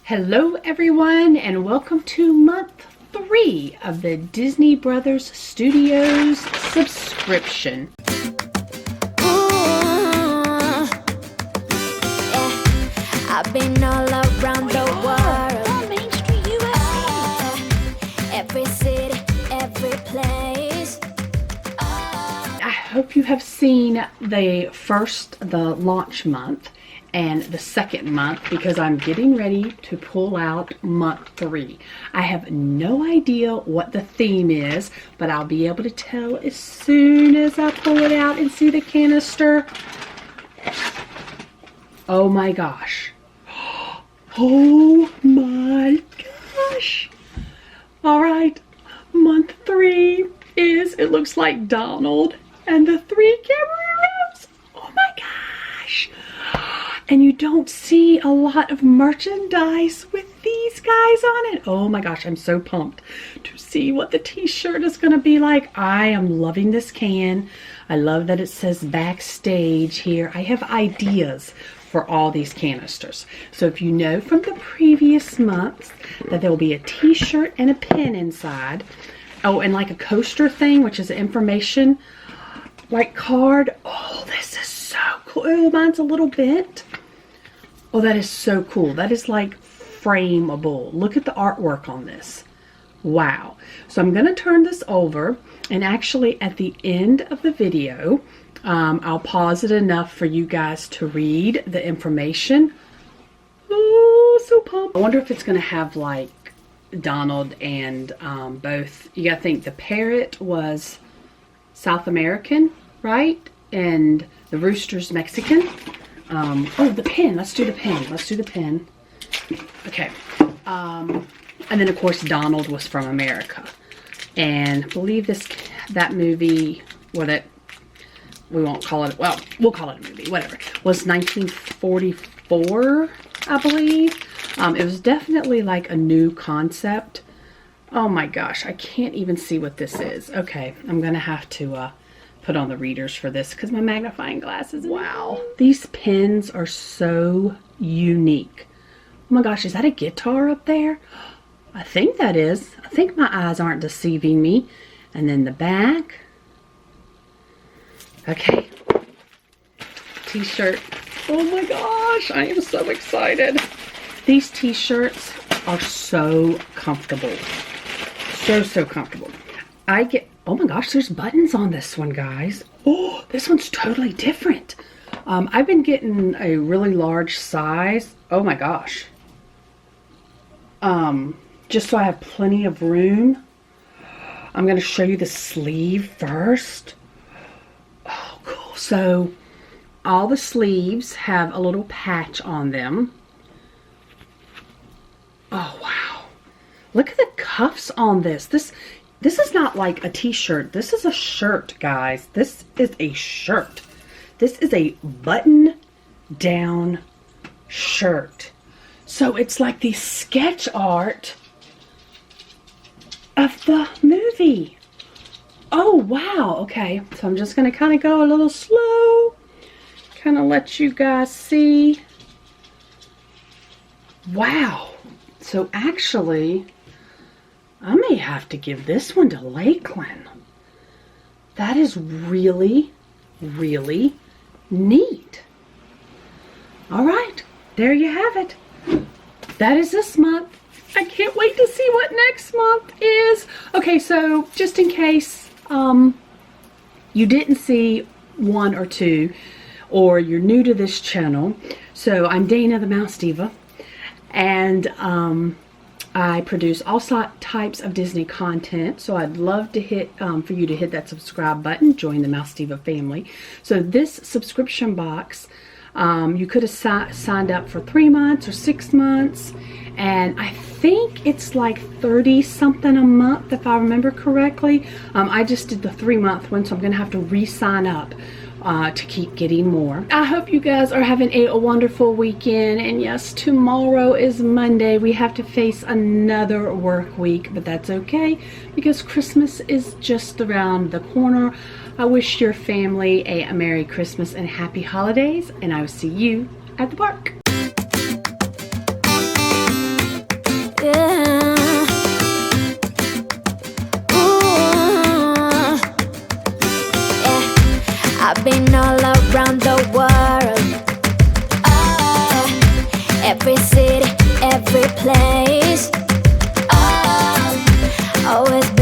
Hello everyone, and welcome to month 3 of the Disney Brothers Studios subscription. I've been all around the world, on Main Street, USA. Every city, every place. I hope you have seen the launch month and the second month, because I'm getting ready to pull out month 3. I have no idea what the theme is, but I'll be able to tell as soon as I pull it out and see the canister. Oh my gosh. Oh my gosh. All right, month 3 is, it looks like Donald and the 3 cameras. Oh my gosh. And you don't see a lot of merchandise with these guys on it. Oh my gosh, I'm so pumped to see what the t-shirt is going to be like. I am loving this can. I love that it says Backstage here. I have ideas for all these canisters. So if you know from the previous months that there will be a t-shirt and a pin inside. Oh, and like a coaster thing, which is an information like card. Oh, this is so cool. Oh, mine's a little bent. Oh, that is so cool. That is like frameable. Look at the artwork on this. Wow. So I'm going to turn this over, and actually at the end of the video, I'll pause it enough for you guys to read the information. Oh, so pumped. I wonder if it's going to have like Donald and both. You got to think the parrot was South American, right? And the rooster's Mexican. Oh, the pin. Let's do the pin. Let's do the pin. Okay. And then, of course, Donald was from America. And I believe that movie, we won't call it, well, we'll call it a movie, whatever, was 1944, I believe. It was definitely like a new concept. Oh my gosh, I can't even see what this is. Okay, I'm going to have to put on the readers for this because my magnifying glasses. Wow, these pins are so unique. Oh my gosh, is that a guitar up there? I think that is. I think my eyes aren't deceiving me. And then the back. Okay. T-shirt. Oh my gosh, I am so excited. These t-shirts are so comfortable. So comfortable. Oh my gosh, there's buttons on this one, guys. Oh, this one's totally different. I've been getting a really large size. Oh my gosh. Just so I have plenty of room. I'm going to show you the sleeve first. Oh, cool. So, all the sleeves have a little patch on them. Oh, wow. Look at the cuffs on this. This is not like a t-shirt. This is a shirt, guys. This is a shirt. This is a button-down shirt. So it's like the sketch art of the movie. Oh, wow. Okay, so I'm just going to kind of go a little slow. Kind of let you guys see. Wow. So actually, I may have to give this one to Lakeland. That is really, really neat. All right, there you have it. That is this month. I can't wait to see what next month is. Okay, so just in case you didn't see 1 or 2, or you're new to this channel, so I'm Dana the Mouse Diva, and I produce all types of Disney content, so I'd love to for you to hit that subscribe button, join the Mouse Diva family. So this subscription box, you could have signed up for 3 months or 6 months, and I think it's like 30 something a month if I remember correctly. I just did the 3-month one, so I'm gonna have to re-sign up to keep getting more. I hope you guys are having a wonderful weekend, and yes, tomorrow is Monday. We have to face another work week, but that's okay because Christmas is just around the corner. I wish your family a Merry Christmas and Happy Holidays, and I will see you at the park. I've been all around the world. Every city, every place. Always been